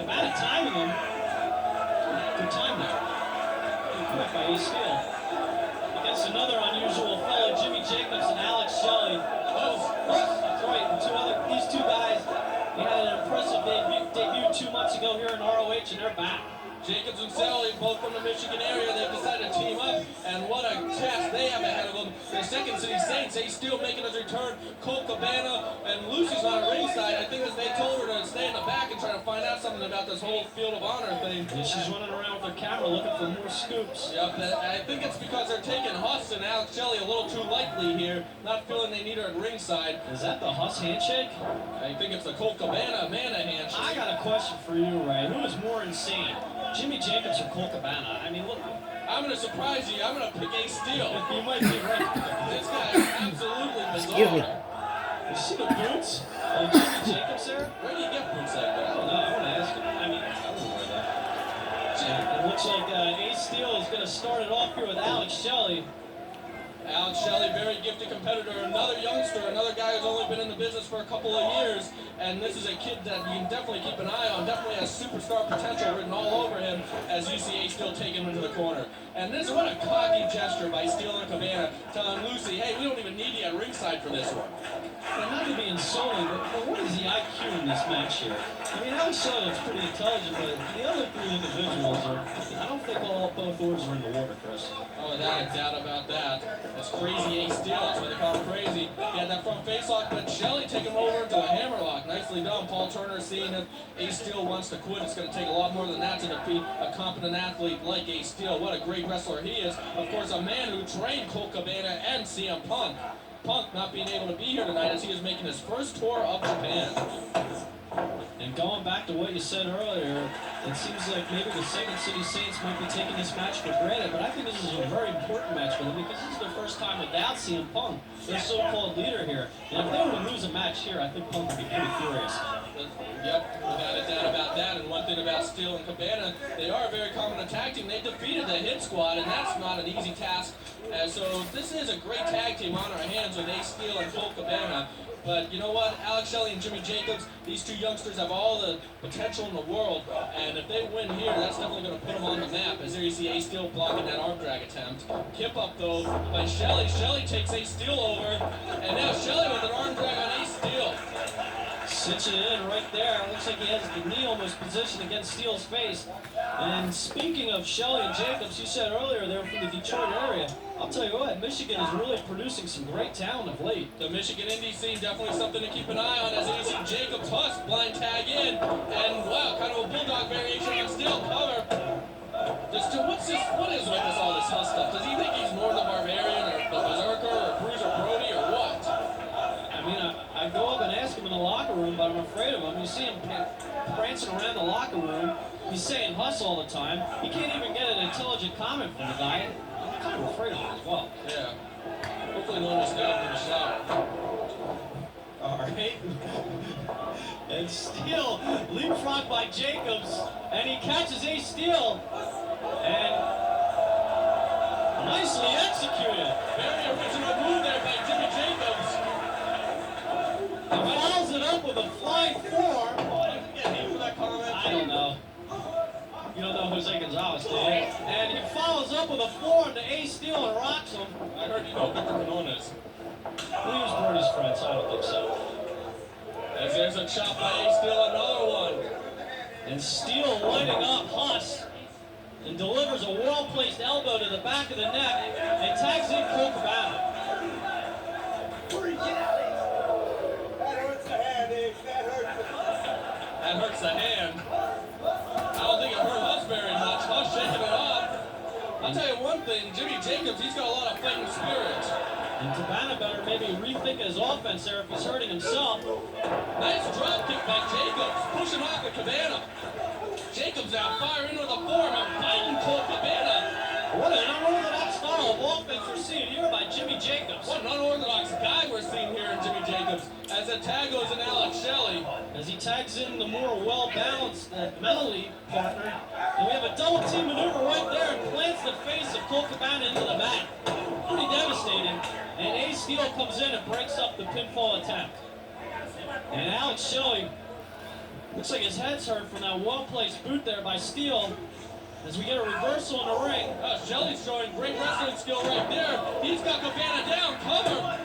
Cabana timing him. Good time there. Good point by Steele. Against another unusual fellow, Jimmy Jacobs and Alex Shelley. That's right. These two guys, they had an impressive debut 2 months ago here in ROH, and they're back. Jacobs and Shelley, both from the Michigan area, they've decided to team up, and what a task they have ahead of them. The Second City Saints, Steele making his return, Colt, Cabana, and Lucy's on the ringside. I think that they told her to stay in the back and try to find out something about this whole Field of Honor thing. Yeah, she's running around with her camera looking for more scoops. Yep, I think it's because they're taking Huss and Alex Shelley a little too lightly here, not feeling they need her at ringside. Is that the Huss handshake? I think it's the Colt Cabana handshake. I got a question for you, Ray. Who is more insane? Jimmy Jacobs or Colt Cabana? I mean, look. I'm going to surprise you. I'm going to pick Steele. You might be right. This guy is absolutely bizarre. Excuse me. You see the boots of Jimmy Jacobs there? Where do you get boots like that? I don't know. I want to ask him. I mean, I don't know where that. It looks like Steele is going to start it off here with Alex Shelley. Alex Shelley, very gifted competitor, another youngster, another guy who's only been in the business for a couple of years, and this is a kid that you can definitely keep an eye on, definitely has superstar potential written all over him as you see Steele take him into the corner. And this, what a cocky gesture by Steele and Cabana, telling Lucy, hey, we don't even need you at ringside for this one. Well, not to be insulting, but what is the IQ in this match here? I mean, Alex Shelley is pretty intelligent, but the other three individuals are, I don't think both oars are in the water, Chris. Oh, without a doubt about that. That's crazy Steele, that's why they call him crazy. He had that front face-lock, but Shelley taking him over into a hammerlock. Nicely done. Paul Turner seeing if Steele wants to quit, it's going to take a lot more than that to defeat a competent athlete like Steele. What a great wrestler he is. Of course, a man who trained Colt Cabana and CM Punk. Punk not being able to be here tonight as he is making his first tour of Japan. And going back to what you said earlier, it seems like maybe the Second City Saints might be taking this match for granted, but I think this is a very important match for them because this is their first time without CM Punk, their so-called leader here. And if they were to lose a match here, I think Punk would be pretty furious. Yep, without a doubt about that. And one thing about Steele and Cabana, they are a very common tag team. They defeated the Hit Squad, and that's not an easy task. So this is a great tag team on our hands with Steele and Colt Cabana. But you know what? Alex Shelley and Jimmy Jacobs, these two youngsters have all the potential in the world. And if they win here, that's definitely going to put them on the map. As there you see Steele blocking that arm drag attempt. Kip up, though, by Shelley. Shelley takes Steele over. And now Shelley with an arm drag on Steele. Cinching it in right there. Looks like he has the knee almost positioned against Steele's face. And speaking of Shelley and Jacobs, you said earlier they were from the Detroit area. I'll tell you what, Michigan is really producing some great talent of late. The Michigan indie scene definitely something to keep an eye on as you see Jacobs Huss blind tag in. And wow, kind of a bulldog variation on Steele cover. What is with all this Huss stuff? Does he think he's more the Barbarian or the Berserker or Bruiser Brody or what? I mean, I go up and ask him in the locker room, but I'm afraid of him. You see him prancing around the locker room. He's saying Huss all the time. He can't even get an intelligent comment from the guy. I'm kind of afraid of him as well. Yeah. Hopefully no one was down for the shot. All right. And Steele leapfrogged by Jacobs, and he catches Steele. And nicely executed. Very original move there by Jimmy Jacobs. He follows it up with a flying forearm. Get hit with that comment. I don't know. You don't know Jose Gonzalez, do you? And he follows up with a forearm to Steele and rocks him. I heard you know Victor Quinones. He was Brody's friend, so I don't think so. As As there's a chop by Ace Steele, another one. And Steele lighting up Huss and delivers a well-placed elbow to the back of the neck and tags in Colt Cabana. That hurts the hand. I don't think it hurt Huss very much. Huss shaking it off. I'll tell you one thing, Jimmy Jacobs, he's got a lot of fighting spirit. And Cabana better maybe rethink his offense there if he's hurting himself. Nice drop kick by Jacobs, pushing off of Cabana. Jacobs out, fire into the form, and fighting Colt Cabana. What an unorthodox style of offense we're seeing here by Jimmy Jacobs. What an unorthodox guy we're seeing here in Jimmy Jacobs. As the tag goes in Alex Shelley. As he tags in the more well-balanced mentally partner. And we have a double team maneuver right there and plants the face of Colt Cabana into the mat. Pretty devastating. And Ace Steele comes in and breaks up the pinfall attempt. And Alex Shelley, looks like his head's hurt from that well-placed boot there by Steele. As we get a reversal in the ring. Shelley's showing great wrestling skill right there. He's got Cabana down, cover.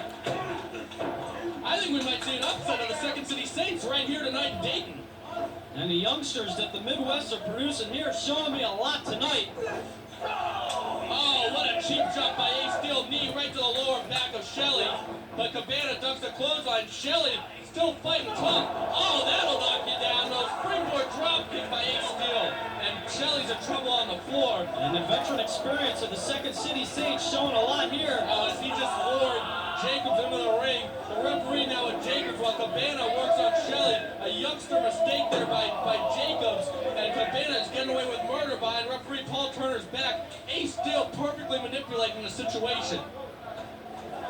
I think we might see an upset of the Second City Saints right here tonight in Dayton. And the youngsters that the Midwest are producing here showing me a lot tonight. Oh, what a cheap drop by Ace Steele. Knee right to the lower back of Shelley. But Cabana ducks the clothesline. Shelley still fighting tough. Oh, that'll knock you down. No springboard drop kick by Ace Steele. And Shelley's in trouble on the floor. And the veteran experience of the Second City Saints showing a lot here. As he just lured Jacobs into the ring. The referee now with Jacobs while Cabana works on Shelley. A youngster mistake there by Jacobs. And Cabana is getting away with murder behind referee Paul Turner's back. Ace Steele perfectly manipulating the situation.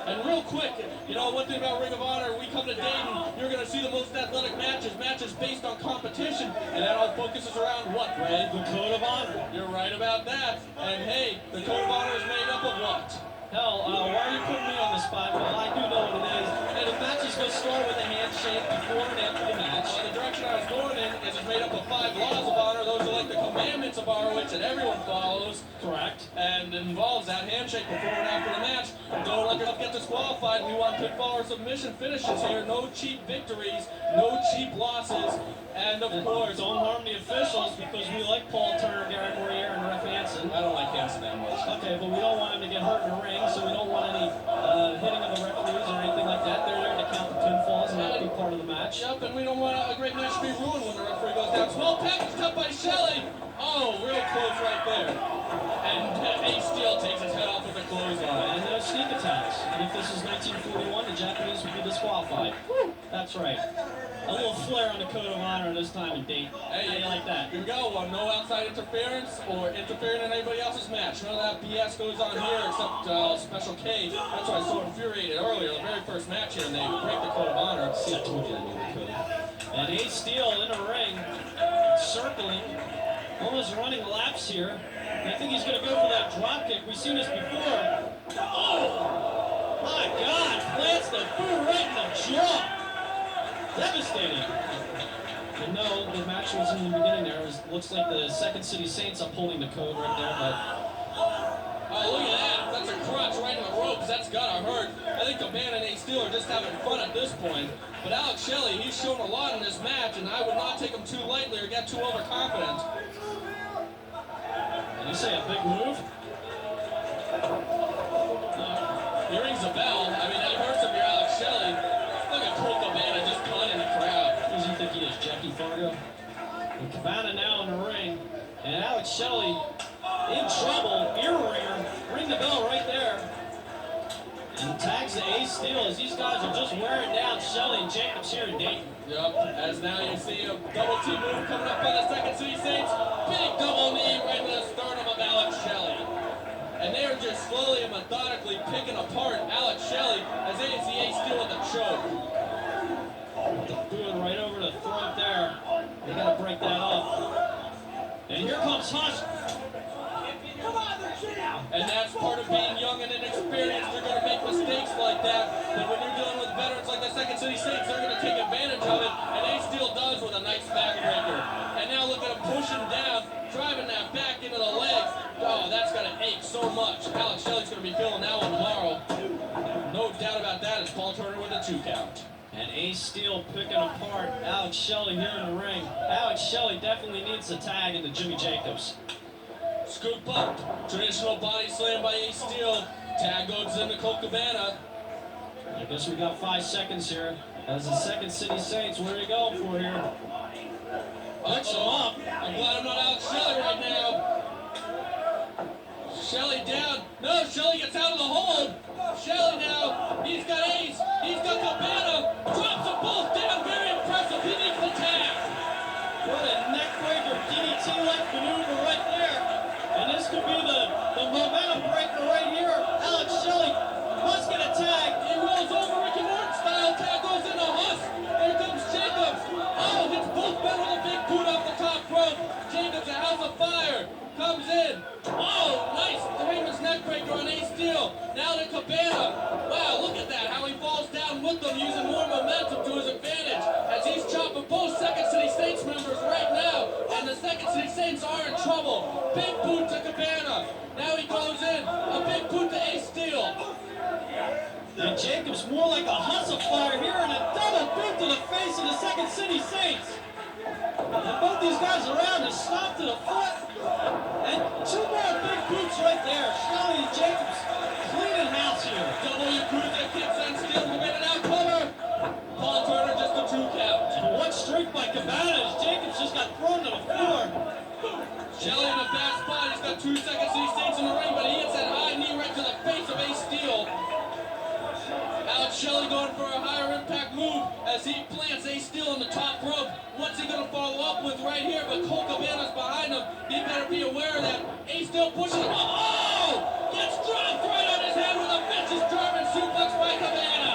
And real quick, you know, one thing about Ring of Honor, we come to Dayton, you're going to see the most athletic matches based on competition, and that all focuses around what, Ray? The Code of Honor. You're right about that. And hey, the Code of Honor is made up of what? Hell, why are you putting me on the spot? Well, I do know what it is. And the match is going to start with a handshake before and after the match. The direction I was going in is it's made up of 5 laws of honor. Those are like the commandments of ROH that everyone follows. Correct. And it involves that handshake before and after the match. Don't let yourself get disqualified. We want pinfall or submission finishes here. No cheap victories. No cheap losses. And of course, don't harm the officials because we like Paul Turner, Gary Moyer, and Ref Hansen. I don't like Hansen that much. Okay, but we don't want him to get hurt in the ring, so we don't want any hitting of the referees or anything like that. They're there to count the pinfalls and not be part of the match. Yep, and we don't want a great match to be ruined when the referee goes down. 12 package cut by Shelley. Oh, real close right there. And Ace Steele takes his head off with a clothesline. And no sneak attacks. And if this is 1941, the Japanese would be disqualified. Woo! That's right. A little flair on the Code of Honor this time in Dayton. Hey, how you like that? Here we go. No outside interference or interfering in anybody else's match. None of that BS goes on here except Special K. That's why I was so infuriated earlier. The very first match here, and they break the Code of Honor. See, I told you I knew they could. And Ace Steele in the ring, circling, almost running laps here. And I think he's going to go for that drop kick. We've seen this before. Oh! My God! Plants the boot right in the jaw! Devastating. And no, the match was in the beginning there. It looks like the Second City Saints upholding the code right there, but... Oh, look at that. That's a crutch right in the ropes. That's gotta hurt. I think Cabana and Ace Steele are just having fun at this point. But Alex Shelley, he's shown a lot in this match, and I would not take him too lightly or get too overconfident. Did you say a big move? He rings a bell. I mean, that hurts if you're Alex Shelley. Look at Colt Cabana just conning the crowd. Who does he think he is, Jackie Fargo? And Cabana now in the ring. And Alex Shelley in trouble. Ear ringer. Ring the bell right there. And tags the Ace Steele as these guys are just wearing down Shelley and Jacobs here in Dayton. Yep, as now you see a double team move coming up by the Second City Saints. Big double knee right to the sternum of Alex Shelley. And they are just slowly and methodically picking apart Alex Shelley as they see Ace Steele with the choke. Doing right over the throat there. They gotta break that up. And here comes Hush. And that's part of being young and inexperienced. You're going to make mistakes like that. But when you're dealing with veterans like the Second City Saints, they're going to take advantage of it. And Ace Steele does with a nice backbreaker. And now look at him pushing down, driving that back into the legs. Oh, that's going to ache so much. Alex Shelley's going to be feeling that one tomorrow. No doubt about that. It's Paul Turner with a 2 count. And Ace Steele picking apart Alex Shelley here in the ring. Alex Shelley definitely needs a tag into Jimmy Jacobs. Scoop up. Traditional body slam by Ace Steele. Tag goes into Colt Cabana. I guess we got 5 seconds here. As the Second City Saints, where are you going for here? Picks him up. I'm glad I'm not Alex Shelley right now. Shelley down. No, Shelley gets out of the hold. Shelley now. He's got Ace. He's got Cabana. Drops them both down. Very impressive. He needs the tag. What a neckbreaker DDT-like maneuver right there. And this could be the momentum breaker right here. Alex Shelley must get a tag. He rolls over Ricky Morton style. Tag goes into Huss. Here comes Jacobs. Oh, hits both men with a big boot off the top rope. Jacobs, a house of fire, comes in. Oh, nice famous neckbreaker on Ace Steele. Now to Cabana. Wow, look at that. How he falls down with them, using more momentum to his advantage. As he's chopping both Second City Saints members right now. And the Second City Saints are in trouble. Big boot to Cabana. Now he goes in. A big boot to Ace Steele. And Jacobs more like a hustle fire here, and a double boot to the face of the Second City Saints. And both these guys around and stomp to the foot. And 2 more big boots right there. Shelley and Jacobs cleaning house here. W cruiser kicks on Steele. Cabana now cover. Paul Turner just a 2 count. And one streak by Cabana as Jacobs just got thrown to the floor. Shelley in a bad spot. He's got 2 Second City Saints in the ring, but he hits that high knee right to the face of Ace Steele. Alex Shelley going for a higher impact move as he plants Ace Steele on the top rope. What's he going to follow up with right here? But Colt Cabana's behind him. He better be aware of that. Ace Steele pushes him up. Oh! Gets dropped right on his head with a vicious German suplex by Cabana.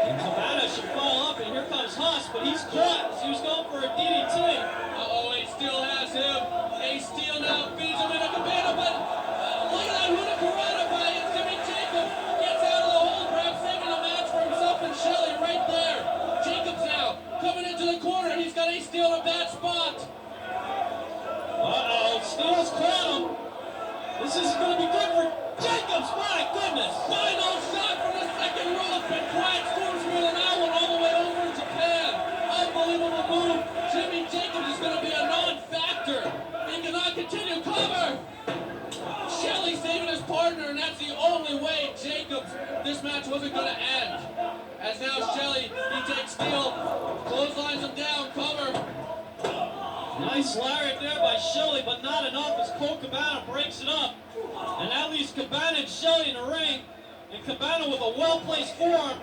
And Cabana should fall up, and here comes Huss, but he's caught. He was going for a DDT. Uh-oh, Ace Steele has him. Ace Steele now feeds him into Cabana, but look at that Huna Karana by Jimmy Jacobs. Gets out of the hold, perhaps saving a match for himself and Shelley right there. Jacobs now coming into the corner. He's got Ace Steele in a bad spot. Uh-oh, Steele's caught him. This is going to be good for Jacobs, my goodness. Final shot from the second rope, and quiet storms from an hour all the way over in Japan. Unbelievable move. Jimmy Jacobs is going to be a non-factor. He cannot continue. Cover. Shelley saving his partner, and that's the only way Jacobs, this match wasn't going to end. As now Shelley, he takes Steele, clotheslines him down, cover. Nice lariat there by Shelley, but not enough as Colt Cabana breaks it up. And that leaves Cabana and Shelley in the ring. And Cabana with a well-placed forearm.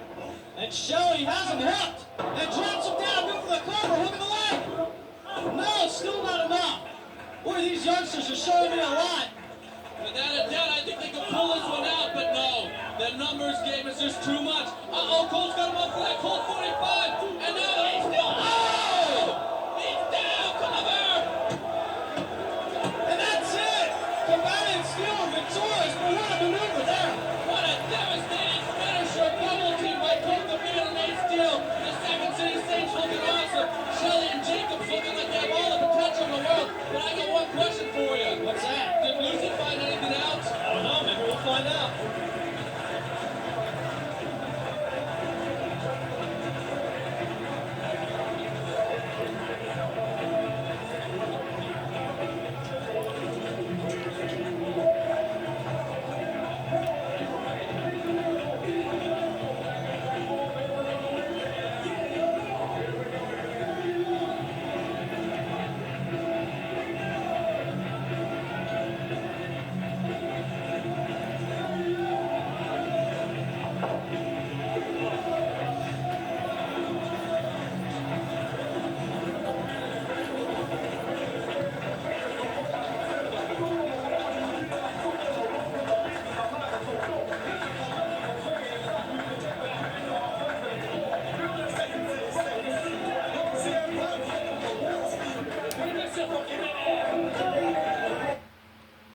And Shelley has him hooked and drops him down. Good for the cover, hook of the leg. No, still not enough. Boy, these youngsters are showing me a lot. Without a doubt, I think they can pull this one out, but no. The numbers game is just too much. Uh-oh, Colt's got him up for that Colt 45. And now